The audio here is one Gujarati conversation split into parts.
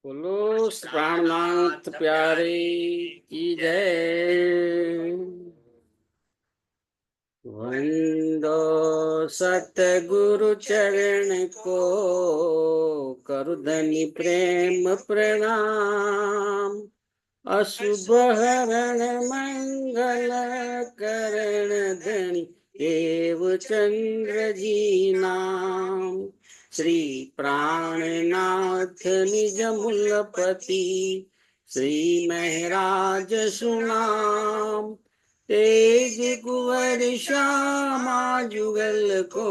बोलो प्राणनाथ प्यारे की जय। वंदो सतगुरु चरण को, करधनि प्रेम प्रणाम। अशुभ हरण मंगल करण धनि देव चंद्र जी नाम। श्री प्राणनाथ निज मूलपति, श्री महराज सुनाम। तेज कुंवर श्यामा जुगल को,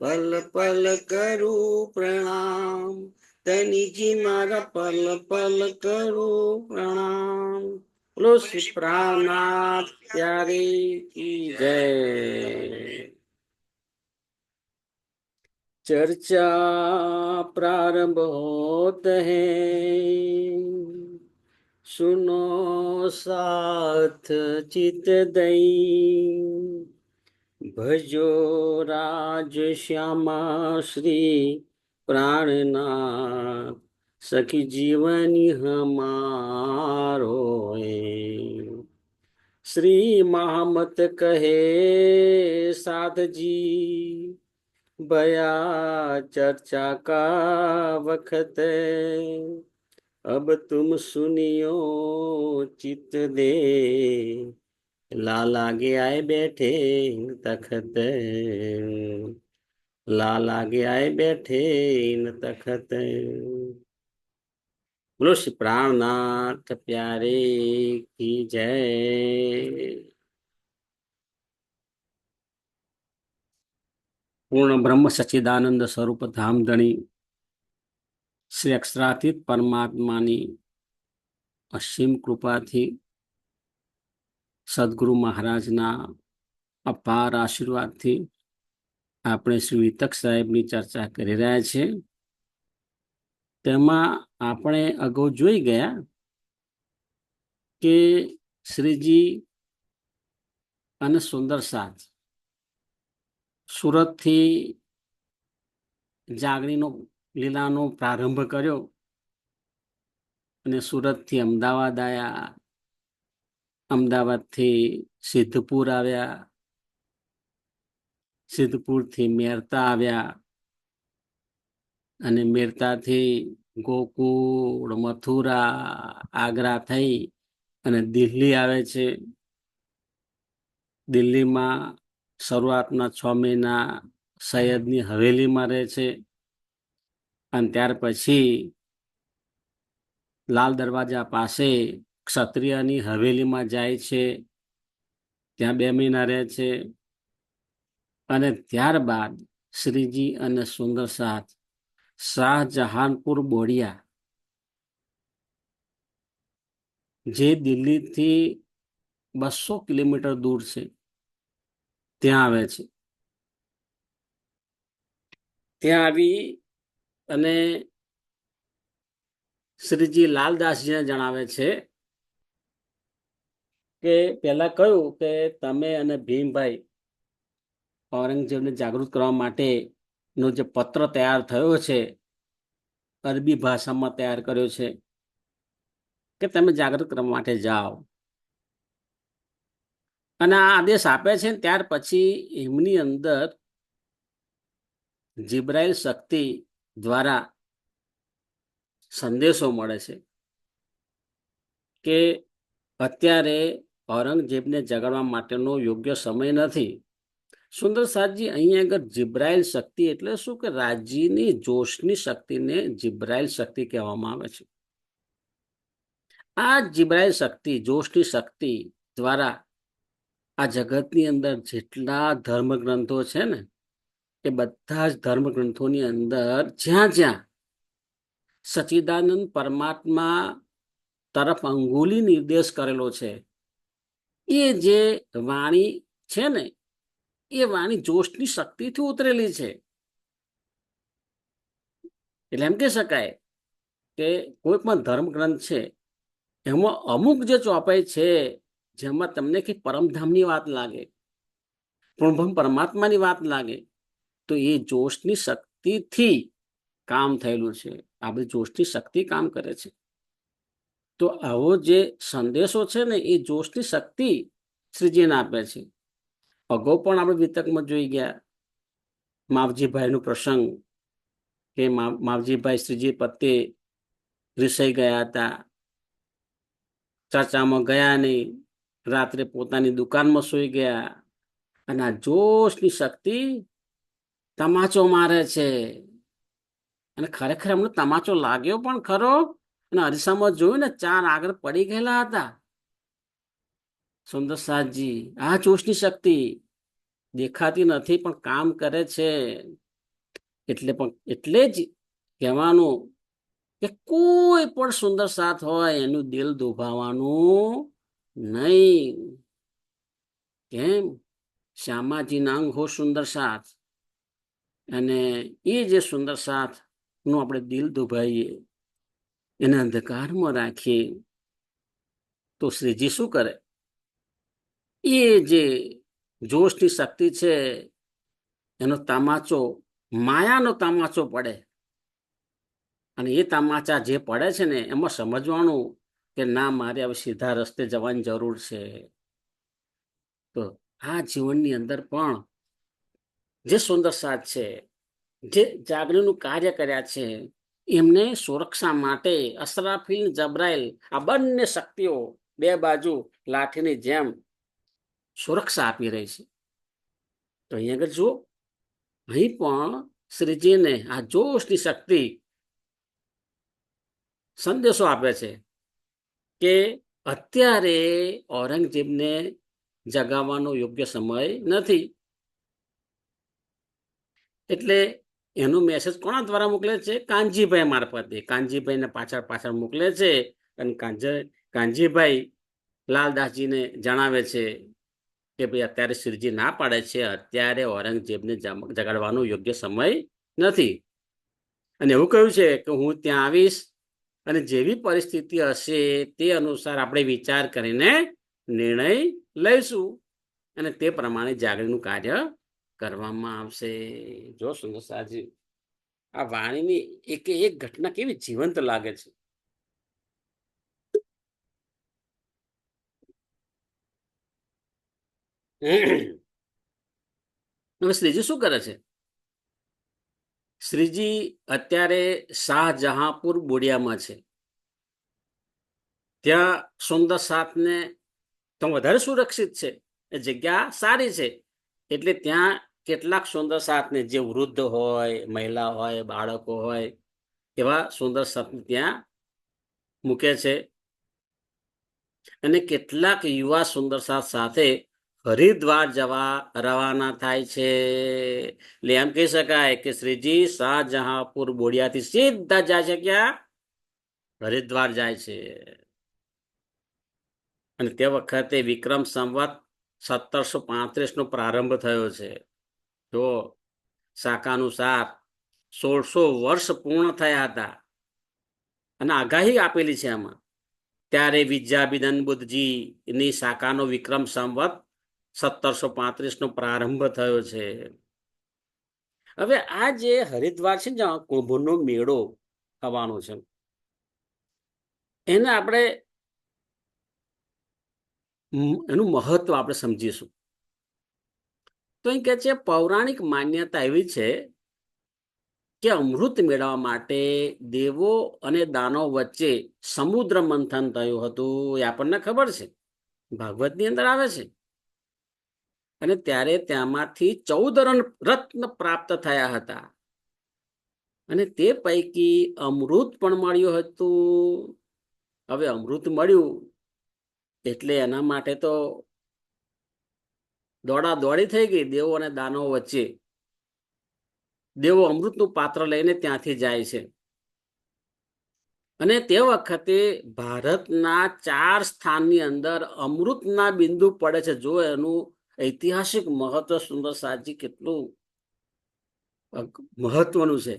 पल पल करू प्रणाम। तनि जी मारा पल पल करू प्रणाम। बोलो श्री प्राणनाथ प्यारे की जय। चर्चा प्रारंभ होत है, सुनो साथ चित दई। भजो राज श्यामा श्री प्राणनाथ, सखी जीवनी हमारो है। श्री महामत कहे साध जी, बया चर्चा का वक्त। अब तुम सुनियो चित दे, लाल आगे आए बैठे तखत। लाल आगे आए बैठे इन तखत। बोलो श्री प्राणनाथ प्यारे की जय। પૂર્ણ બ્રહ્મ સચ્ચિદાનંદ સ્વરૂપ ધામધણી શ્રી અક્ષરાતીત પરમાત્માની અસીમ કૃપાથી, સદગુરુ મહારાજના અપાર આશીર્વાદથી આપણે શ્રી વિતક સાહેબની ચર્ચા કરી રહ્યા છીએ. તેમાં આપણે અગાઉ જોઈ ગયા કે શ્રીજી અને સુંદર સાથ સુરતથી જાગણીનો લીલાનો પ્રારંભ કર્યો અને સુરતથી અમદાવાદ આવ્યા, અમદાવાદથી સિદ્ધપુર આવ્યા, સિદ્ધપુરથી મેરતા આવ્યા અને મેરતાથી ગોકુળ, મથુરા, આગ્રા થઈ અને દિલ્હી આવે છે. દિલ્હીમાં શરૂઆતના 6 મહિના સૈયદની હવેલીમાં રહે છે અને ત્યાર પછી લાલ દરવાજા પાસે ક્ષત્રિયની હવેલીમાં જાય છે, ત્યાં 2 મહિના રહે છે અને ત્યારબાદ શ્રીજી અને સુંદર સાથ શાહજહાનપુર બોડિયા, જે દિલ્હીથી 200 કિલોમીટર દૂર છે, ત્યાં આવે છે. ત્યાં આવી અને શ્રીજી લાલદાસજીને જણાવે છે કે પહેલા કહ્યું કે તમે અને ભીમભાઈ ઔરંગઝેબને જાગૃત કરવા માટેનો જે પત્ર તૈયાર થયો છે, અરબી ભાષામાં તૈયાર કર્યો છે કે તમે જાગૃત કરવા માટે જાઓ. અને આ આદેશ આપે છે. ત્યાર પછી એમની અંદર જિબ્રાઈલ શક્તિ દ્વારા સંદેશો મળે છે કે અત્યારે ઔરંગઝેબને જગાડવા માટેનો યોગ્ય સમય નથી. સુંદર સાથજી, અહીંયા આગળ જિબ્રાઈલ શક્તિ એટલે શું કે રાજીની જોશની શક્તિને જિબ્રાઈલ શક્તિ કહેવામાં આવે છે. આ જિબ્રાઈલ શક્તિ, જોશની શક્તિ દ્વારા આ જગતની અંદર જેટલા ધર્મગ્રંથો છે ને, એ બધા જ ધર્મગ્રંથોની અંદર જ્યાં જ્યાં સચ્ચિદાનંદ પરમાત્મા તરફ અંગુલી નિર્દેશ કરેલો છે, એ જે વાણી છે ને, એ વાણી જોશની શક્તિથી ઉતરેલી છે. એટલે એમ કહી શકાય કે કોઈ પણ ધર્મગ્રંથ છે એમાં અમુક જે ચોપાઈ છે જેમાં તમને કે પરમધામની વાત લાગે, પૂર્ણબ્રહ્મ પરમાત્માની વાત લાગે, તો એ જોશની શક્તિથી કામ થયેલું છે, આ બધી જોશની શક્તિ કામ કરે છે. તો આવો જે સંદેશો છે ને એ જોશની શક્તિ શ્રીજીને આપે છે. અગાઉ પણ આપણે વિતકમાં જોઈ ગયા માવજીભાઈનો પ્રસંગ કે માવજીભાઈ શ્રીજી પ્રત્યે રિસાઈ ગયા હતા, ચર્ચામાં ગયા નહીં, રાત્રે પોતાની દુકાનમાં સૂઈ ગયા, અને આ જોશની શક્તિ તમાચો મારે છે. અને ખરેખર એમને તમાચો લાગ્યો પણ ખરો, અને અરીસામાં જોયું ને 4 આગળ પડી ગયેલા હતા. સુંદર સાજી, આ જોશની શક્તિ દેખાતી નથી પણ કામ કરે છે. એટલે જ કહેવાનું કે કોઈ પણ સુંદર સાથ હોય એનું દિલ દુભાવવાનું નહીં. કેમ? શ્યામાજી નાંગ હો સુંદર સાથ, અને એ જે સુંદર સાથ નું આપણે દિલ દુભાઈએ, એને અંધકારમાં રાખીએ, તો શ્રીજી શું કરે? એ જે જોશની શક્તિ છે એનો તમાચો, માયાનો તમાચો પડે, અને એ તમાચા જે પડે છે ને એમાં સમજવાનું કે ના, મારે હવે સીધા રસ્તે જવાની જરૂર છે. તો આ જીવનની અંદર પણ જે સુંદર સાથ છે, જે જાગરણનું કાર્ય કર્યા છે, એમને સુરક્ષા માટે અસરાફીલ, જબ્રાઈલ, આ બંને શક્તિઓ બે બાજુ લાઠીની જેમ સુરક્ષા આપી રહી છે. તો અહીંયા આગળ જુઓ, અહીં પણ શ્રીજીને આ જોશની શક્તિ સંદેશો આપે છે કે અત્યારે ઔરંગઝેબને જગાવવાનો યોગ્ય સમય નથી. એટલે એનો મેસેજ કોના દ્વારા મોકલે છે? કાનજીભાઈ મારફતે. કાનજીભાઈને પાછળ પાછળ મોકલે છે, અને કાનજીભાઈ લાલદાસજીને જણાવે છે કે ભાઈ અત્યારે શ્રીજી ના પાડે છે, અત્યારે ઔરંગઝેબને જગાડવાનો યોગ્ય સમય નથી. અને એવું કહ્યું છે કે હું ત્યાં આવીશ, અને જેવી પરિસ્થિતિ હશે તે અનુસાર આપણે વિચાર કરીને નિર્ણય લઈશું, અને તે પ્રમાણે જાગરણનું કાર્ય કરવામાં આવશે. જો સુંદર સાજી, આ વાણીની એક એક ઘટના કેવી જીવંત લાગે છે. હવે શ્રીજી શું કરે છે? શ્રીજી અત્યારે શાહજહાંપુર બોડિયામાં છે. ત્યાં સુંદર સાથને તો વધારે સુરક્ષિત છે, એ જગ્યા સારી છે. એટલે ત્યાં કેટલાક સુંદર સાથને, જે વૃદ્ધ હોય, મહિલા હોય, બાળકો હોય, એવા સુંદર સાથને ત્યાં મૂકે છે. અને કેટલાક યુવા સુંદર સાથ સાથે હરિદ્વાર જવા રવાના થાય છે. એટલે એમ કહી શકાય કે શ્રીજી શાહજહાંપુર બોડિયાથી સીધા જાય છે ક્યાં? હરિદ્વાર જાય છે. અને તે વખતે વિક્રમ સંવત 1735 નો પ્રારંભ થયો છે. તો શાખાનુસાર 1600 વર્ષ પૂર્ણ થયા હતા, અને આગાહી આપેલી છે આમાં. ત્યારે વિદ્યાબિદન બુદ્ધજી ની શાખાનો વિક્રમ સંવત 1735 નો પ્રારંભ થયો છે. હવે આ જે હરિદ્વાર છે ને, કુંભનો મેળો થવાનો છે, એને આપણે એનું મહત્વ આપણે સમજીશું. તો અહીં કહે છે, પૌરાણિક માન્યતા એવી છે કે અમૃત મેળવવા માટે દેવો અને દાનવ વચ્ચે સમુદ્ર મંથન થયું હતું. એ આપણને ખબર છે, ભાગવતની અંદર આવે છે. અને ત્યારે ત્યાંમાંથી 14 રત્ન પ્રાપ્ત થયા હતા, અને તે પૈકી અમૃત પણ મળ્યું હતું. હવે અમૃત મળ્યું એટલે એના માટે તો દોડા દોડી થઈ ગઈ દેવો અને દાનવો વચ્ચે. દેવો અમૃતનું પાત્ર લઈને ત્યાંથી જાય છે, અને તે વખતે ભારતના 4 સ્થાનની અંદર અમૃતના બિંદુ પડે છે. જો એનું ઐતિહાસિક મહત્વ સુંદર સાજી કેટલું મહત્વનું છે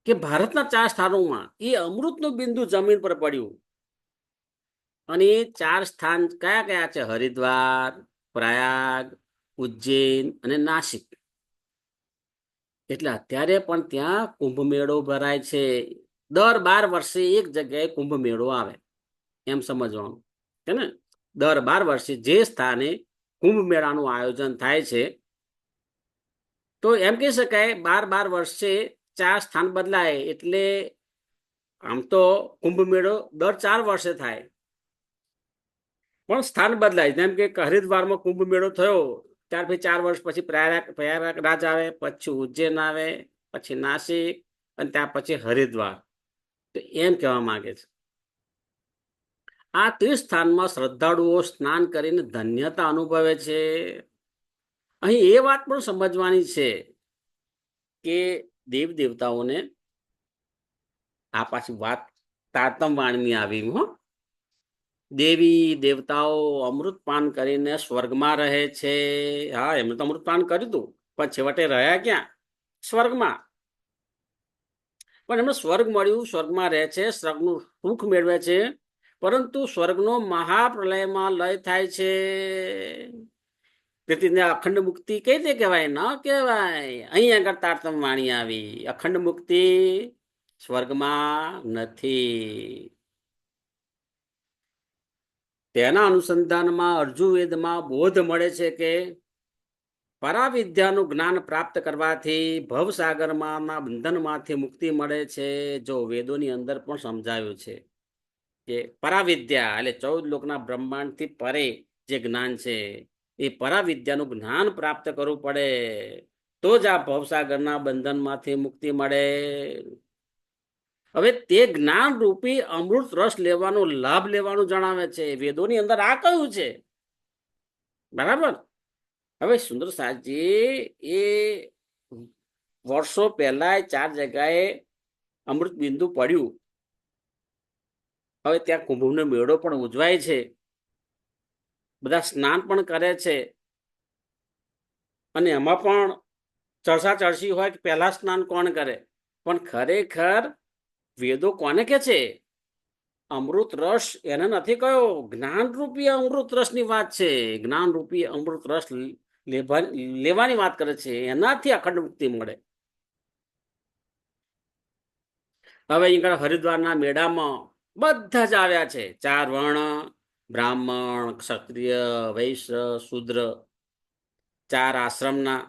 કે ભારતના 4 સ્થાનોમાં એ અમૃતનું બિંદુ જમીન પર પડ્યું. અને એ 4 સ્થાન કયા કયા છે? હરિદ્વાર, પ્રયાગ, ઉજ્જૈન અને નાસિક. એટલે અત્યારે પણ ત્યાં કુંભ મેળો ભરાય છે. દર 12 વર્ષે એક જગ્યાએ કુંભ મેળો આવે, એમ સમજવાનું છે ને. દર 12 વર્ષે જે સ્થાને કુંભ મેળાનું આયોજન થાય છે, તો એમ કહી શકાય 12 વર્ષે 4 સ્થાન બદલાય. એટલે આમ તો કુંભ મેળો દર 4 વર્ષે થાય, પણ સ્થાન બદલાય. જેમ કે હરિદ્વારમાં કુંભ મેળો થયો, ત્યાર પછી 4 વર્ષ પછી પ્રયાગરાજ આવે, પછી ઉજ્જૈન આવે, પછી નાસિક, અને ત્યાર પછી હરિદ્વાર. તો એમ કહેવા માંગે છે, આ તીર્થસ્થાનમાં શ્રદ્ધાળુઓ સ્નાન કરીને ધન્યતા અનુભવે છે. અહીં એ વાત પણ સમજવાની છે કે દેવ દેવતાઓને આ પાછી વાત તારતમ વાણીની આવી હો. દેવી દેવતાઓ અમૃતપાન કરીને સ્વર્ગમાં રહે છે. હા, એમને તો અમૃતપાન કર્યું હતું, પણ છેવટે રહ્યા ક્યાં? સ્વર્ગમાં. પણ એમને સ્વર્ગ મળ્યું, સ્વર્ગમાં રહે છે, સ્વર્ગનું સુખ મેળવે છે. પરંતુ સ્વર્ગનો મહાપ્રલયમાં લય થાય છે. તેથી અખંડ મુક્તિ કઈ રીતે કહેવાય? ન કહેવાય. અહીં આગળ તારતમ વાણી આવી. અખંડ મુક્તિ સ્વર્ગમાં નથી. તેના અનુસંધાનમાં અર્જુવેદમાં બોધ મળે છે કે પરાવિદ્યાનું જ્ઞાન પ્રાપ્ત કરવાથી ભવસાગરમાંના બંધનમાંથી મુક્તિ મળે છે. જો વેદોની અંદર પણ સમજાવ્યું છે કે પરાવિદ્યા એટલે 14 લોકના બ્રહ્માંડથી પરે જે જ્ઞાન છે, એ પરાવિદ્યાનું જ્ઞાન પ્રાપ્ત કરવું પડે, તો જ આ ભવસાગરના બંધનમાંથી મુક્તિ મળે. હવે તે જ્ઞાન રૂપી અમૃત રસ લેવાનો લાભ લેવાનું જણાવે છે. વેદોની અંદર આ કયું છે, બરાબર. હવે સુંદર સાજી એ વર્ષો પહેલા 4 જગ્યાએ અમૃત બિંદુ પડ્યું. હવે ત્યાં કુંભનો મેળો પણ ઉજવાય છે, બધા સ્નાન પણ કરે છે, અને એમાં પણ ચર્ચા ચર્ચી હોય કે પહેલા સ્નાન કોણ કરે. પણ ખરેખર વેદો કોને કે છે? અમૃત રસ એને નથી કયો, જ્ઞાનરૂપી અમૃત રસની વાત છે. જ્ઞાનરૂપી અમૃત રસ લેવાની વાત કરે છે, એનાથી અખંડ મુક્તિ મળે. હવે અહીં હરિદ્વારના મેળામાં બધા જ આવ્યા છે. 4 વર્ણ, બ્રાહ્મણ, ક્ષત્રિય, વૈશ્ય, શૂદ્ર, 4 આશ્રમના,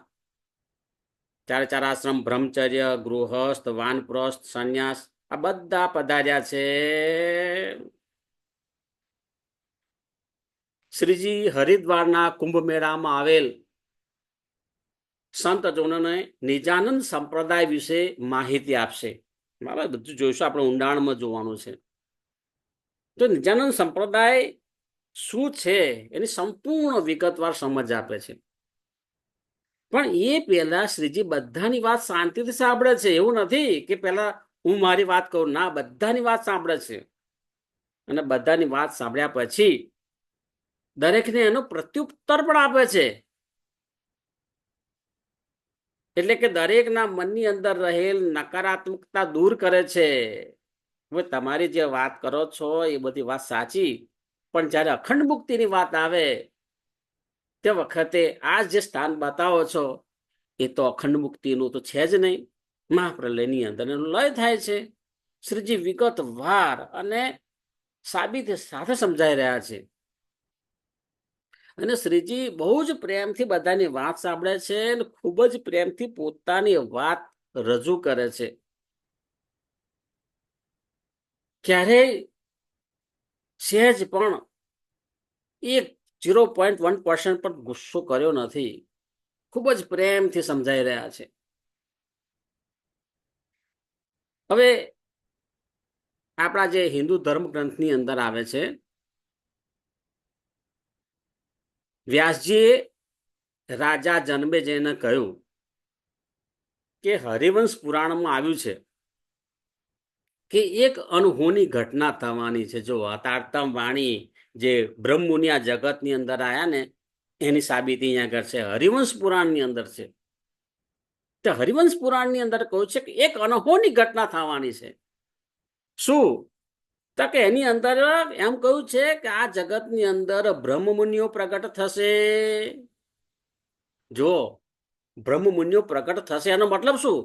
4 આશ્રમ, બ્રહ્મચર્ય, ગૃહસ્થ, વાનપ્રસ્થ, સંન્યાસ, આ બધા પધાર્યા છે. શ્રીજી હરિદ્વારના કુંભ મેળામાં આવેલ સંતજનોને નિજાનંદ સંપ્રદાય વિશે માહિતી આપશે. બરાબર, બધું જોઈશું, આપણે ઊંડાણમાં જોવાનું છે. તો નિજાનંદ સંપ્રદાય શું છે એની સંપૂર્ણ વિગતવાર સમજ આપે છે. પણ એ પહેલા શ્રીજી બધાની વાત શાંતિથી સાંભળે છે. એવું નથી કે પહેલા હું મારી વાત કહું, ના, બધાની વાત સાંભળે છે. અને બધાની વાત સાંભળ્યા પછી દરેકને એનો પ્રત્યુત્તર પણ આપે છે. એટલે કે દરેકના મનની અંદર રહેલ નકારાત્મકતા દૂર કરે છે. હવે તમારી જે વાત કરો છો એ બધી વાત સાચી, પણ જ્યારે અખંડ મુક્તિની વાત આવે તે વખતે આ જે સ્થાન બતાવો છો એ તો અખંડ મુક્તિનું તો છે જ નહીં. મહાપ્રલયની અંદર એનો લય થાય છે. શ્રીજી વિગતવાર અને સાબિત સાથે સમજાઈ રહ્યા છે. અને શ્રીજી બહુ જ પ્રેમથી બધાની વાત સાંભળે છે અને ખૂબ જ પ્રેમથી પોતાની વાત રજૂ કરે છે. ક્યારેય સહેજ પણ 0.1% પણ ગુસ્સો કર્યો નથી. ખૂબ જ પ્રેમથી સમજાઈ રહ્યા છે. હવે આપણા જે હિન્દુ ધર્મ ગ્રંથની અંદર આવે છે, વ્યાસજીએ રાજા જન્મેજયને કહ્યું કે હરિવંશ પુરાણમાં આવ્યું છે કે એક અનહોની ઘટના થવાની છે. જો તારતમ વાણી જે બ્રહ્મુનિ આ જગતની અંદર આવ્યા ને એની સાબિતી અહીંયા આગળ છે, હરિવંશ પુરાણની અંદર છે. તો હરિવંશ પુરાણની અંદર કહ્યું છે કે એક અનહોની ઘટના થવાની છે. શું? તો કે એની અંદર એમ કહ્યું છે કે આ જગતની અંદર બ્રહ્મમુનિઓ પ્રગટ થશે. જો બ્રહ્મ મુનિઓ પ્રગટ થશે એનો મતલબ શું?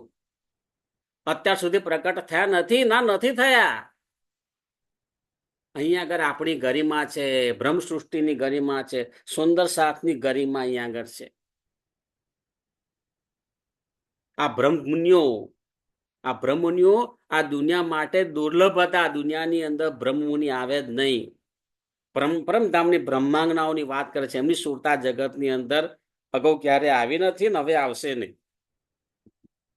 અત્યાર સુધી પ્રગટ થયા નથી, ના નથી થયા. અહીંયા આગળ આપણી ગરિમા છે, બ્રહ્મ સૃષ્ટિની ગરિમા છે, સુંદર સાથની ગરિમા અહીંયા આગળ છે. આ બ્રહ્મમુનિઓ આ બ્રહ્મમુનિઓ આ દુનિયા માટે દુર્લભ હતા. દુનિયાની અંદર બ્રહ્મમુનિ આવે જ નહીં. પરમધામની બ્રહ્માંગનાઓની વાત કરે છે. એમની સુરતા જગતની અંદર અગાઉ ક્યારે આવી નથી ને હવે આવશે નહીં.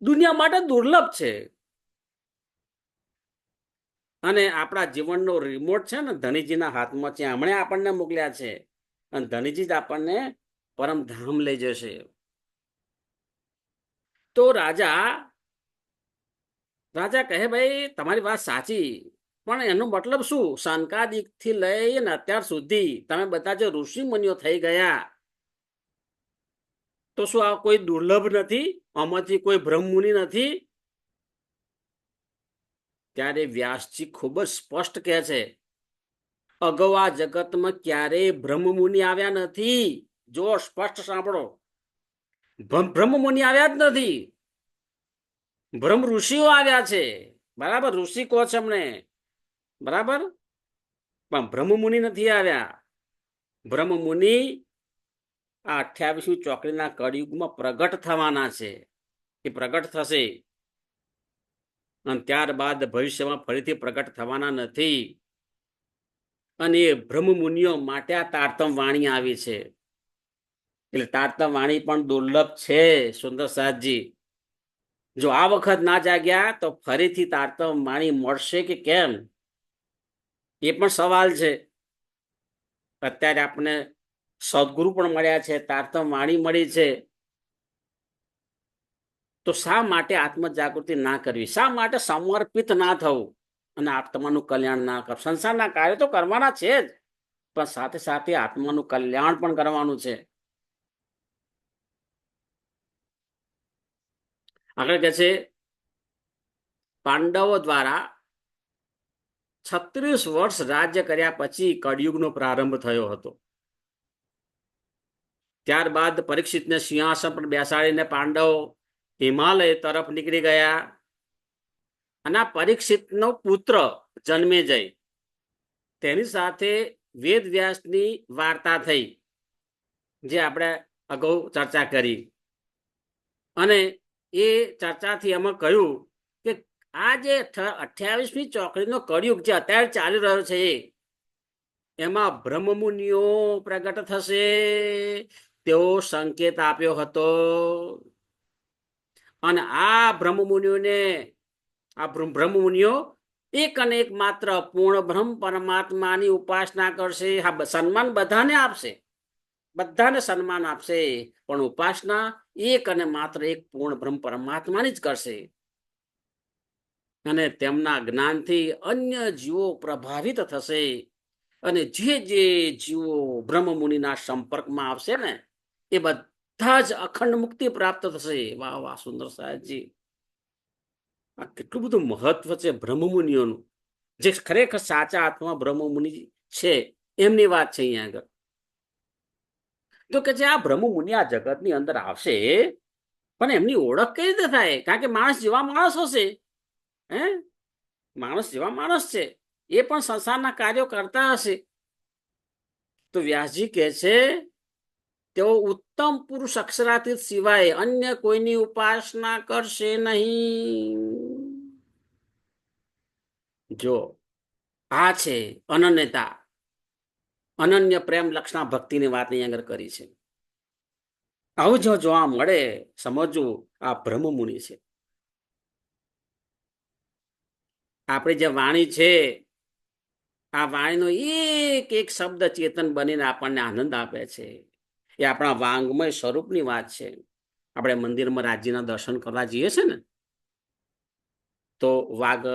દુનિયા માટે દુર્લભ છે. અને આપણા જીવનનો રિમોટ છે ને ધનીજીના હાથમાં છે. હમણાં આપણને મોકલ્યા છે અને ધનીજી જ આપણને પરમધામ લઈ જશે. તો રાજા કહે, ભાઈ તમારી વાત સાચી, પણ એનો મતલબ શું? સંકાદિક થી લઈને અત્યાર સુધી તમે બધા જે ઋષિ મુનિઓ થઈ ગયા, તો શું આ કોઈ દુર્લભ નથી? આમાંથી કોઈ બ્રહ્મમુનિ નથી? ત્યારે વ્યાસજી ખૂબ જ સ્પષ્ટ કહે છે, અગાઉ આ જગતમાં ક્યારેય બ્રહ્મમુનિ આવ્યા નથી. જો સ્પષ્ટ સાંભળો, બ્રહ્મમુનિ આવ્યા જ નથી. બ્રહ્મ ઋષિઓ આવ્યા છે. બરાબર, ઋષિ કહો છે અમને, બરાબર, પણ બ્રહ્મમુનિ નથી આવ્યા. બ્રહ્મમુનિ આ 28મી ચોકડીના કળિયુગમાં પ્રગટ થવાના છે. એ પ્રગટ થશે અને ત્યારબાદ ભવિષ્યમાં ફરીથી પ્રગટ થવાના નથી. અને એ બ્રહ્મમુનિઓ માટે આ તારતમ વાણી આવી છે. એટલે તારતમ વાણી પણ દુર્લભ છે. સુંદર સાથજી, જો આ વખત ના જાગ્યા તો ફરીથી તારતમ વાણી મળશે કે કેમ, એ પણ સવાલ છે. અત્યારે આપણે સદગુરુ પણ મળ્યા છે, તારતમ વાણી મળી છે, તો શા માટે આત્મજાગૃતિ ના કરવી? શા માટે સમર્પિત ના થવું અને આત્માનું કલ્યાણ ના કરવું? સંસારના કાર્ય તો કરવાના છે જ, પણ સાથે સાથે આત્માનું કલ્યાણ પણ કરવાનું છે. આગળ કહે છે, પાંડવો દ્વારા 36 વર્ષ રાજ્ય કર્યા પછી કળિયુગનો પ્રારંભ થયો હતો. ત્યારબાદ પરીક્ષિતને સિંહાસન પર બેસાડીને પાંડવો હિમાલય તરફ નીકળી ગયા. અને આ પરીક્ષિતનો પુત્ર જન્મેજય, તેની સાથે વેદ વ્યાસની વાર્તા થઈ, જે આપણે અગાઉ ચર્ચા કરી. અને એ ચર્ચાથી એમાં કહ્યું કે આ જે 28મી ચોકડીનો કળિયુગ જે અત્યારે ચાલી રહ્યો છે, એમાં બ્રહ્મમુનિઓ પ્રગટ થશે તેવો સંકેત આપ્યો હતો. અને આ બ્રહ્મમુનિઓ એક અને એક માત્ર પૂર્ણ બ્રહ્મ પરમાત્માની ઉપાસના કરશે. હા, સન્માન બધાને આપશે, બધાને સન્માન આપશે, પણ ઉપાસના એક અને માત્ર એક પૂર્ણ બ્રહ્મ પરમાત્માની જ કરશે. અને તેમના જ્ઞાનથી અન્ય જીવો પ્રભાવિત થશે. અને જે જે જીવો બ્રહ્મમુનિના સંપર્કમાં આવશે ને, એ બધા જ અખંડ મુક્તિ પ્રાપ્ત થશે. વાહ વાહ, સુંદર સાહેબજી, આ કેટલું બધું મહત્વ છે બ્રહ્મમુનિઓનું. જે ખરેખર સાચા આત્મા બ્રહ્મમુનિ છે એમની વાત છે અહીંયા આગળ. તો કે જે આ બ્રહ્મમુનિ આ જગતની અંદર આવશે, પણ એમની ઓળખ કઈ રીતે થાય? કારણ કે માણસ જેવા માણસ હશે, હે, માણસ જેવા માણસ છે, એ પણ સંસારના કાર્યો કરતા હશે. તો વ્યાસજી કહે છે, તેઓ ઉત્તમ પુરુષ અક્ષરાતીત સિવાય અન્ય કોઈની ઉપાસના કરશે નહીં. જો આ છે અનન્યતા, અનન્ય પ્રેમ લક્ષણા ભક્તિની વાત અહીં આગળ કરી છે. આવું જો જોવા મળે, સમજવું આ બ્રહ્મમુનિ છે. આપણી જે વાણી છે, આ વાણીનો એક એક શબ્દ ચેતન બનીને આપણને આનંદ આપે છે. એ આપણા વાંગમય સ્વરૂપની વાત છે. આપણે મંદિરમાં રાજીના દર્શન કરવા જઈએ છે ને, તો વાઘ,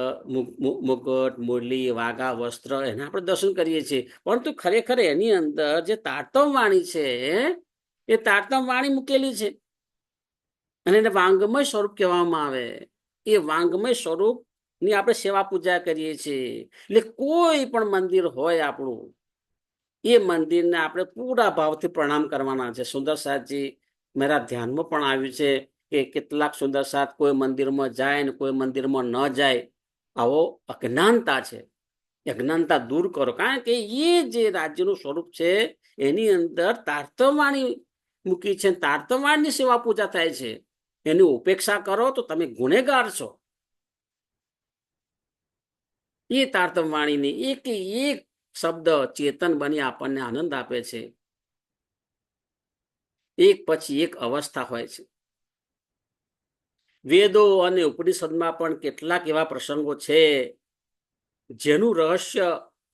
મુકટ, મુરલી, વાઘા, વસ્ત્ર, એના આપણે દર્શન કરીએ છીએ. પરંતુ ખરેખર એની અંદર જે તારતમ વાણી છે, એ તારતમ વાણી મૂકેલી છે. અને એને વાંગમય સ્વરૂપ કહેવામાં આવે. એ વાંગમય સ્વરૂપ ની આપણે સેવા પૂજા કરીએ છીએ. એટલે કોઈ પણ મંદિર હોય આપણું, એ મંદિરને આપણે પૂરા ભાવથી પ્રણામ કરવાના છે. સુંદર સાહેબજી, મારા ધ્યાનમાં પણ આવ્યું છે કે કેટલાક સુંદર સાથ કોઈ મંદિરમાં જાય ને કોઈ મંદિરમાં ન જાય. આવો અજ્ઞાનતા છે. અજ્ઞાનતા દૂર કરો, કારણ કે એ જે રાજ્યનું સ્વરૂપ છે એની અંદર તારતમવાણી મૂકી છે. તારતમવાણની સેવા પૂજા થાય છે. એની ઉપેક્ષા કરો તો તમે ગુનેગાર છો. એ તારતમવાણીની એક એક શબ્દ ચેતન બની આપણને આનંદ આપે છે. એક પછી એક અવસ્થા હોય છે. વેદો અને ઉપનિષદમાં પણ કેટલાક એવા પ્રસંગો છે જેનું રહસ્ય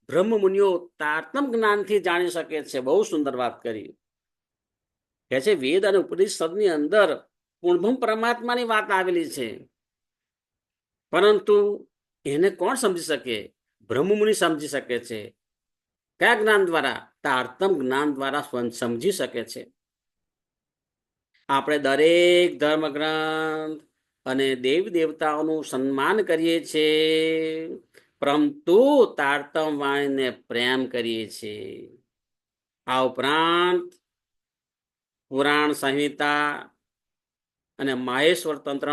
બ્રહ્મમુનિઓ તારતમ જ્ઞાનથી જાણી શકે છે. બહુ સુંદર વાત કરી. કે છે વેદ અને ઉપનિષદની અંદર પૂર્ણબ્રહ્મ પરમાત્માની વાત આવેલી છે, પરંતુ એને કોણ સમજી શકે? બ્રહ્મમુનિ સમજી શકે છે. કયા જ્ઞાન દ્વારા? તારતમ જ્ઞાન દ્વારા સમજી શકે છે. આપણે દરેક ધર્મગ્રંથ અને દેવી દેવતાઓનું સન્માન કરીએ છીએ, પરંતુ તારતમ વાણીને પ્રેમ કરીએ છીએ. આ ઉપરાંત પુરાણ સંહિતા અને માહેશ્વર તંત્ર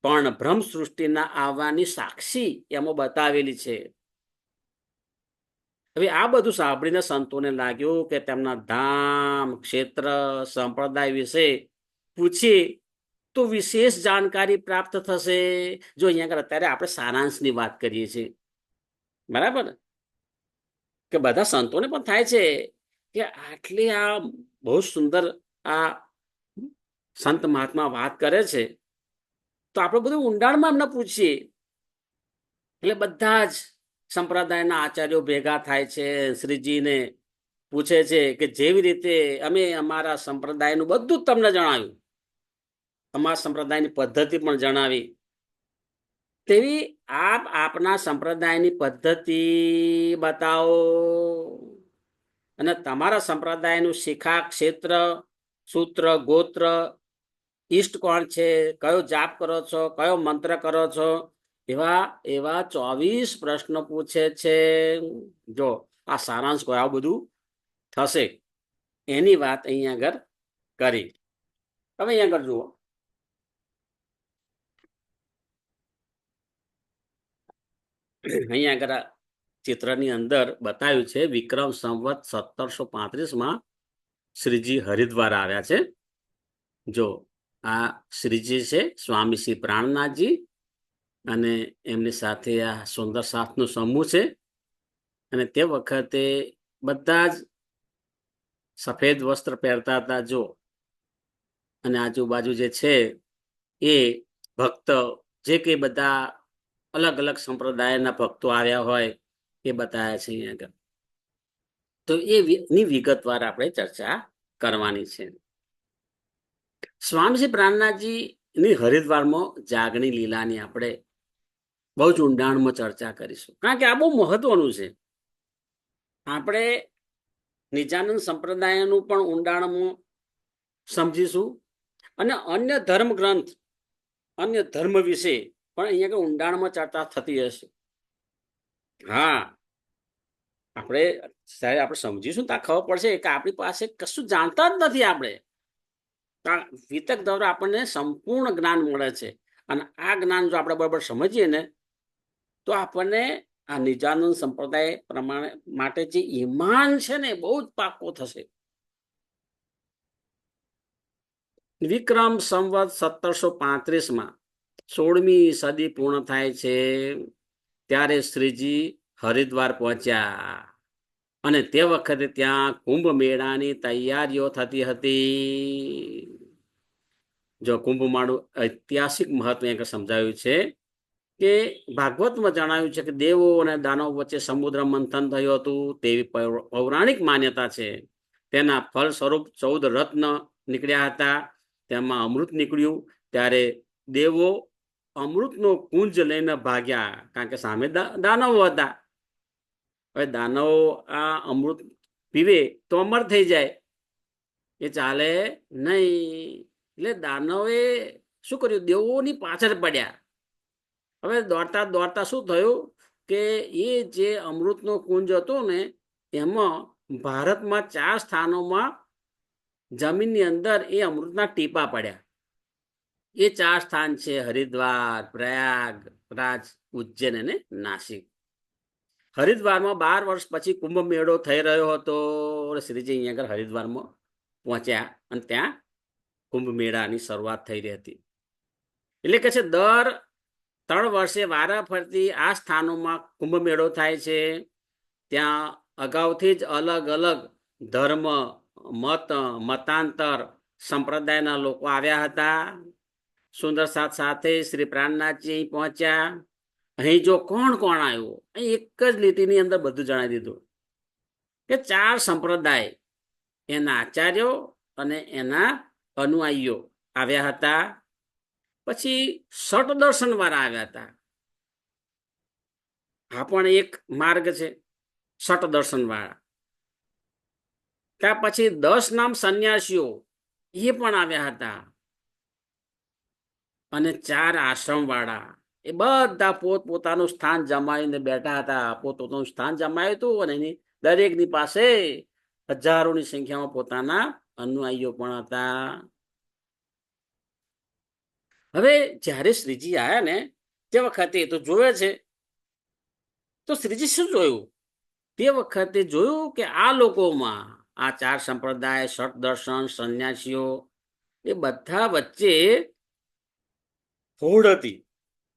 પણ બ્રહ્મ સૃષ્ટિના આવવાની સાક્ષી એમાં બતાવેલી છે. હવે આ બધું સાંભળીને સંતોને લાગ્યું કે તેમના ધામ, ક્ષેત્ર, સંપ્રદાય વિશે પૂછીએ તો વિશેષ જાણકારી પ્રાપ્ત થશે. જો અહીંયા આગળ અત્યારે આપણે સારાંશની વાત કરીએ છીએ, બરાબર, કે બધા સંતોને પણ થાય છે કે આટલી આ બહુ સુંદર આ સંત મહાત્મા વાત કરે છે, તો આપણે બધું ઊંડાણમાં એમને પૂછીએ. એટલે બધા જ સંપ્રદાયના આચાર્યો ભેગા થાય છે, શ્રીજીને પૂછે છે કે જેવી રીતે અમે અમારા સંપ્રદાયનું બધું જ તમને જણાવ્યું, અમારા સંપ્રદાયની પદ્ધતિ પણ જણાવી, તેવી આપ આપના સંપ્રદાયની પદ્ધતિ બતાવો. અને તમારા સંપ્રદાયનું શિખા, ક્ષેત્ર, સૂત્ર, ગોત્ર, ઈષ્ટ કોણ છે, કયો જાપ કરો છો, કયો મંત્ર કરો છો, એવા એવા 24 પ્રશ્ન પૂછે છે. જો આ સારાંશ કોઈ આવું બધું થશે એની વાત અહીંયા આગળ કરી. હવે અહીંયા આગળ જુઓ, અહીંયા આગળ ચિત્રની અંદર બતાવ્યું છે વિક્રમ સંવત 1735માં શ્રીજી હરિદ્વાર આવ્યા છે. જો આ શ્રીજી છે સ્વામી શ્રી પ્રાણનાથજી, અને એમની સાથે આ સુંદર સાથનો સમૂહ છે. અને તે વખતે બધા જ સફેદ વસ્ત્ર પહેરતા હતા. જો અને આજુબાજુ જે છે એ ભક્ત, જે કે બધા અલગ અલગ સંપ્રદાયના ભક્તો આવ્યા હોય એ બતાવ્યા છે અહીંયા આગળ. તો એની વિગતવાર આપણે ચર્ચા કરવાની છે. સ્વામી પ્રાણનાથજીની હરિદ્વારમાં જાગણી લીલાની આપણે બહુ જ ઊંડાણમાં ચર્ચા કરીશું, કારણ કે આ બહુ મહત્વનું છે. આપણે નિજાનંદ સંપ્રદાયનું પણ ઊંડાણમાં સમજીશું, અને અન્ય ધર્મ ગ્રંથ, અન્ય ધર્મ વિશે પણ અહીંયા ઊંડાણમાં ચર્ચા થતી હશે. હા, આપણે સમજીશું તો ખબર પડશે કે આપણી પાસે કશું જાણતા જ નથી. આપણે વિતક દ્વારા આપણને સંપૂર્ણ જ્ઞાન મળે છે, અને આ જ્ઞાન જો આપણે બરાબર સમજીએ ને તો આપણને આ નિજાનંદ સંપ્રદાય પ્રમાણે માટે જે ઈમાન છે ને બહુ જ પાકો થશે. વિક્રમ સંવત 1735માં 16મી સદી પૂર્ણ થાય છે ત્યારે શ્રીજી હરિદ્વાર પહોંચ્યા, અને તે વખતે ત્યાં કુંભ મેળાની તૈયારીઓ થતી હતી. જો કુંભ મેળું ઐતિહાસિક મહત્વ સમજાવ્યું છે કે ભાગવતમાં જણાવ્યું છે કે દેવો અને દાનવો વચ્ચે સમુદ્ર મંથન થયું હતું, તેવી પૌરાણિક માન્યતા છે. તેના ફળ સ્વરૂપ 14 રત્ન નીકળ્યા હતા. તેમાં અમૃત નીકળ્યું ત્યારે દેવો અમૃતનો કુંજ લઈને ભાગ્યા, કારણ કે સામે દાનવો હતા. હવે દાનવો આ અમૃત પીવે તો અમર થઈ જાય, એ ચાલે નહીં. એટલે દાનવે શું કર્યું? દેવોની પાછળ પડ્યા. હવે દોડતા દોડતા શું થયું કે એ જે અમૃતનો કુંજ હતો ને એમાં ભારતમાં 4 સ્થાનોમાં જમીનની અંદર એ અમૃતના ટીપા પડ્યા. એ 4 સ્થાન છે: હરિદ્વાર, પ્રયાગ, રાજ, ઉજ્જૈન અને નાસિક. હરિદ્વારમાં 12 વર્ષ પછી કુંભ મેળો થઈ રહ્યો હતો. શ્રીજી અહીંયા આગળ હરિદ્વારમાં પહોંચ્યા અને ત્યાં કુંભ મેળાની શરૂઆત થઈ રહી હતી. એટલે કે છે દર 3 વર્ષે વારા ફરતી આ સ્થાનોમાં કુંભ મેળો થાય છે. ત્યાં અગાઉથી જ અલગ અલગ ધર્મ, મતાંતર, સંપ્રદાયના લોકો આવ્યા હતા. સુંદર સાથ સાથે શ્રી પ્રાણનાથજી પહોંચ્યા. અહીં જો કોણ કોણ આવ્યું, અહીં એક જ લીટીની અંદર બધું જણાવી દીધું કે 4 સંપ્રદાય, એના આચાર્યો અને એના અનુયાયીઓ આવ્યા હતા. પછી ષટ દર્શન વાળા આવ્યા હતા. આ પણ એક માર્ગ છે, ષટ દર્શન વાળા. ત્યાર પછી 10 નામ સંન્યાસીઓ એ પણ આવ્યા હતા. અને 4 આશ્રમ વાળા, એ બધા પોતપોતાનું સ્થાન જમાવીને બેઠા હતા. પોતપોતાનું સ્થાન જમાવ્યું હતું અને એની દરેકની પાસે હજારોની સંખ્યામાં પોતાના અનુયાયીઓ પણ હતા. હવે જ્યારે શ્રીજી આવ્યા ને તે વખતે તો જોવે છે, તો શ્રીજી શું જોયું? તે વખતે જોયું કે આ લોકોમાં આ 4 સંપ્રદાય, ષટ દર્શન, સંન્યાસીઓ, એ બધા વચ્ચે હોડ હતી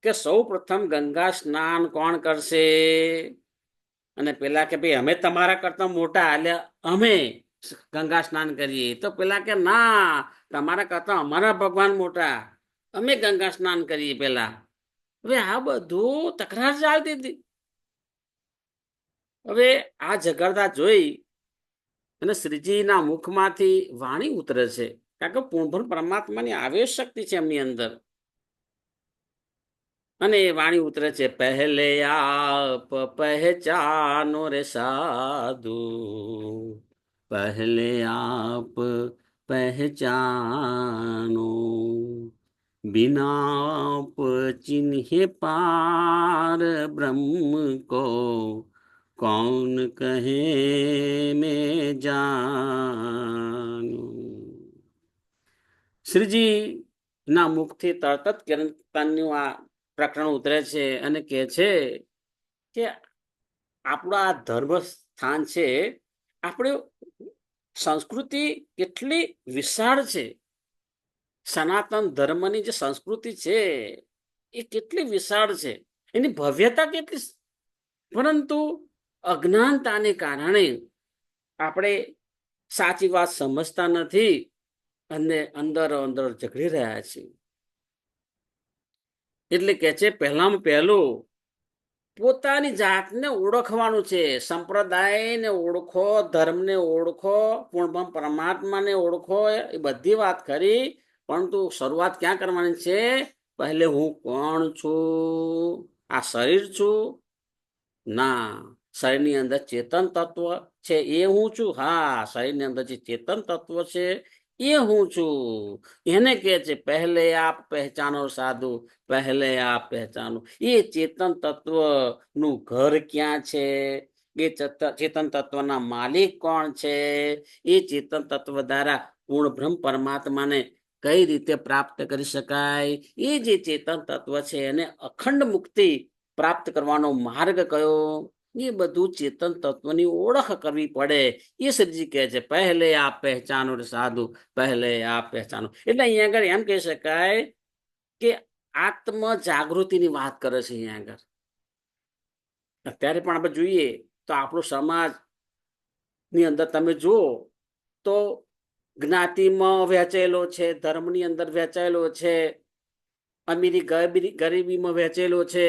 કે સૌ પ્રથમ ગંગા સ્નાન કોણ કરશે? અને પેલા કે ભાઈ અમે તમારા કરતા મોટા, એટલે અમે ગંગા સ્નાન કરીએ. તો પેલા કે ના, તમારા કરતા અમારા ભગવાન મોટા, અમે ગંગા સ્નાન કરીએ પેલા. હવે આ બધું તકરાર ચાલતી હતી. હવે આ ઝઘડતા જોઈ અને શ્રીજીના મુખમાંથી વાણી ઉતરે છે, કારણ કે પૂર્ણ પરમાત્માની આવેશ શક્તિ છે એમની અંદર. અને એ વાણી ઉતરે છે: પહેલે આપ પહેચાનો રે સાધુ, પહેલે આપ પહેચાનો, बिना आप चिन्हे पार ब्रह्म को, कौन કહે મેં જાનું. શ્રીજી ના મુખથી તરત જ કીર્તનનું આ પ્રકરણ ઉતરે છે અને કહે છે કે આપણું આ ધર્મ સ્થાન છે, આપણી સંસ્કૃતિ કેટલી વિશાળ છે. સનાતન ધર્મની જે સંસ્કૃતિ છે એ કેટલી વિશાળ છે, એની ભવ્યતા કેટલી. પરંતુ અજ્ઞાનતાને કારણે આપણે સાચી વાત સમજતા નથી અને અંદર અંદર ઝઘડી રહ્યા છીએ. એટલે કે છે પહેલામાં પહેલું પોતાની જાતને ઓળખવાનું છે. સંપ્રદાયને ઓળખો, ધર્મને ઓળખો, પૂર્ણ પરમાત્માને ઓળખો, એ બધી વાત કરી, પરંતુ શરૂઆત ક્યાં કરવાની છે? પહેલે હું કોણ છું? આ શરીર છું? ના, શરીરની અંદર ચેતન તત્વ છે, એ હું છું. હા, શરીરની અંદર જે ચેતન તત્વ છે એ હું છું. એને કહે છે પહેલે આપ પહેચાનો સાધુ, પહેલે આપ પહેચાનો. એ ચેતન તત્વ નું ઘર ક્યાં છે? એ ચેતન તત્વના માલિક કોણ છે? એ ચેતન તત્વ દ્વારા પૂર્ણ બ્રહ્મ પરમાત્માને કઈ રીતે પ્રાપ્ત કરી શકાય? એ જે ચેતન તત્વ છે એને અખંડ મુક્તિ પ્રાપ્ત કરવાનો માર્ગ કયો? એ બધું ચેતન તત્વની ઓળખ કરવી પડે. એ શ્રીજી કહે છે પહેલે આપ પહેચાનો સાધુ, પહેલે આપ પહેચાનો. એટલે અહીંયા આગળ એમ કહી શકાય કે આત્મ જાગૃતિની વાત કરે છે. અહીંયા આગળ અત્યારે પણ આપણે જોઈએ તો આપણો સમાજ ની અંદર તમે જુઓ તો જ્ઞાતિમાં વહેંચેલો છે, ધર્મની અંદર વહેંચાયેલો છે, અમીરી ગરીબીમાં વહેંચેલો છે,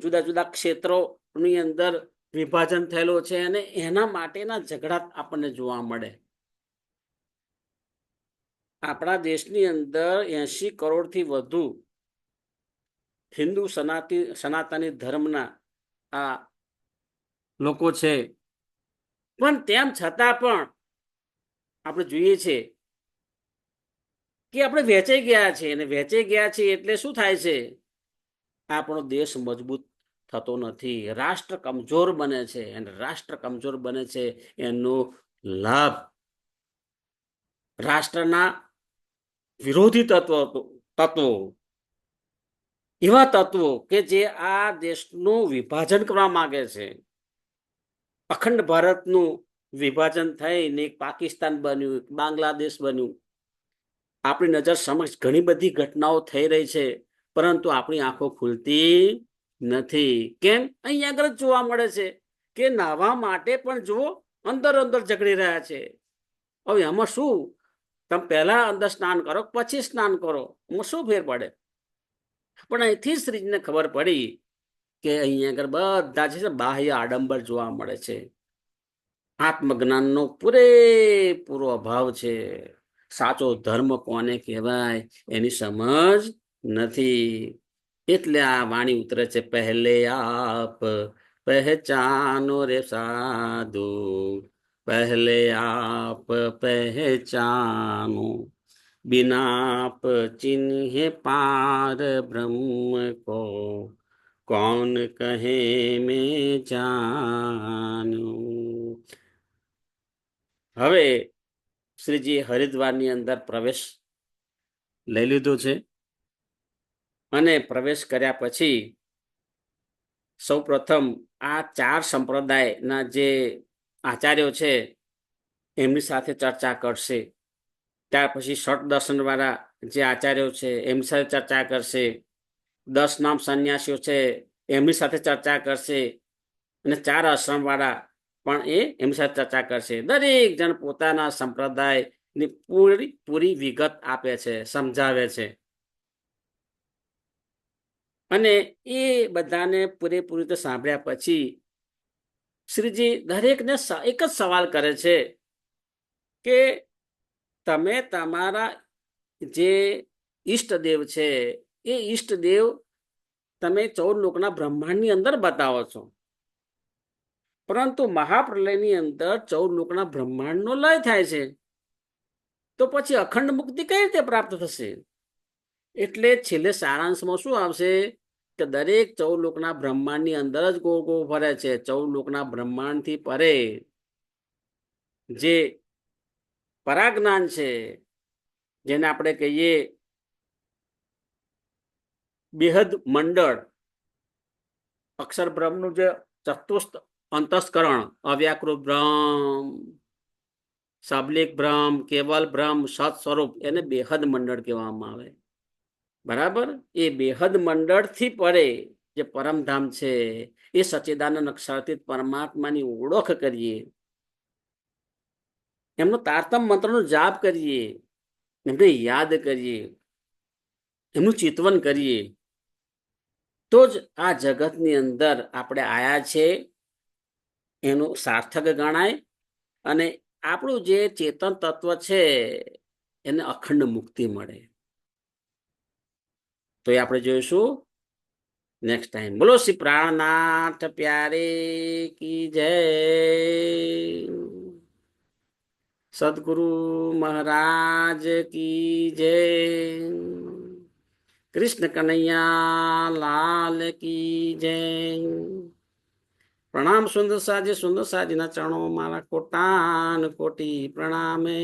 જુદા જુદા ક્ષેત્રોની અંદર વિભાજન થયેલો છે, અને એના માટેના ઝઘડા આપણને જોવા મળે. આપણા દેશની અંદર 80 કરોડથી વધુ હિન્દુ સનાતની ધર્મના આ લોકો છે, પણ તેમ છતાં પણ આપણે જોઈએ છે કે આપણે વહેંચાઈ ગયા છે. અને વહેંચાઈ ગયા છે એટલે શું થાય છે? આપણો દેશ મજબૂત થતો નથી, રાષ્ટ્ર કમજોર બને છે. અને રાષ્ટ્ર કમજોર બને છે એનો લાભ રાષ્ટ્રના વિરોધી તત્વો એવા તત્વો કે જે આ દેશનું વિભાજન કરવા માંગે છે, અખંડ ભારતનું વિભાજન થઈને એક પાકિસ્તાન બન્યું, બાંગ્લાદેશ બન્યું. આપણી નજર સમક્ષ ઘણી બધી ઘટનાઓ થઈ રહી છે, પરંતુ આપણી આંખો ખુલતી નથી. કેમ? અહીંયા આગળ જ જોવા મળે છે કે નાહવા માટે પણ જુઓ અંદર અંદર ઝઘડી રહ્યા છે. હવે એમાં શું? તમે પહેલા અંદર સ્નાન કરો પછી સ્નાન કરો, એમાં શું ફેર પડે? પણ અહીંથી શ્રીજીને ખબર પડી કે અહીંયા આગળ બધા છે બાહ્ય આડંબર જોવા મળે છે, આત્મજ્ઞાનનો પૂરેપૂરો અભાવ છે. સાચો ધર્મ કોને કહેવાય એની સમજ નથી. એટલે આ વાણી ઉતરે છે, પહેલે આપ પહેચાનો રે સાધુ, પહેલે આપ પહેચાનો, बिनाप चिन्हे पार ब्रह्म को, कौन કહે મેં જાણ્યું. હવે શ્રીજી હરિદ્વારની અંદર પ્રવેશ લઈ લીધો છે, અને પ્રવેશ કર્યા પછી સૌ પ્રથમ આ 4 સંપ્રદાયના જે આચાર્યો છે એમની સાથે ચર્ચા કરશે. ત્યાર પછી ષટ દર્શન વાળા જે આચાર્યો છે એમની સાથે ચર્ચા કરશે. 10 નામ સંન્યાસીઓ છે એમની સાથે ચર્ચા કરશે, અને 4 આશ્રમ વાળા પણ એમની સાથે ચર્ચા કરશે. દરેક જણ પોતાના સંપ્રદાયની પૂરી વિગત આપે છે, સમજાવે છે, અને એ બધાને પૂરેપૂરી રીતે સાંભળ્યા પછી શ્રીજી દરેકને એક જ સવાલ કરે છે કે તમે તમારા જે ઈષ્ટદેવ છે એ ઈષ્ટદેવ તમે 14 લોકના બ્રહ્માંડની અંદર બતાવો છો, પરંતુ મહાપ્રલયની અંદર 14 લોકના બ્રહ્માંડનો લય થાય છે, તો પછી અખંડ મુક્તિ કઈ રીતે પ્રાપ્ત થશે? એટલે છેલ્લે સારાંશમાં શું આવશે કે દરેક 14 લોકના બ્રહ્માંડની અંદર જ ગોળ ગોળ ફરે છે. 14 લોકના બ્રહ્માંડથી પરે જે પરાજ્ઞાન છે, જેને આપણે કહીએ બેહદ મંડળ, અક્ષર બ્રહ્મનું જે ચતુસ્થ અંતસ્કરણ, અવ્યાકૃત બ્રહ્મ, સબલિક બ્રહ્મ, કેવલ બ્રહ્મ, સત સ્વરૂપ, એને બેહદ મંડળ કહેવામાં આવે. બરાબર? એ બેહદ મંડળથી પરે જે પરમધામ છે એ સચ્ચિદાનંદ અક્ષરથી પરમાત્માની ઓળખ કરીએ, એમનો તારતમ મંત્રનો જાપ કરીએ, એમને યાદ કરીએ, એમનું ચિંતવન કરીએ, તો જ આ જગતની અંદર આપણે આયા છે એનું સાર્થક ગણાય, અને આપણું જે ચેતન તત્વ છે એને અખંડ મુક્તિ મળે. તો એ આપણે જોઈશું નેક્સ્ટ ટાઈમ. બોલો શ્રી પ્રાણનાથ પ્યારે કી જય, સદગુરુ મહારાજ કી જય, કૃષ્ણ કનૈયા લાલ કી જય. પ્રણામ સુંદર સાજી, સુંદર સાજીના ચરણો મારા કોટાન કોટી પ્રણામે.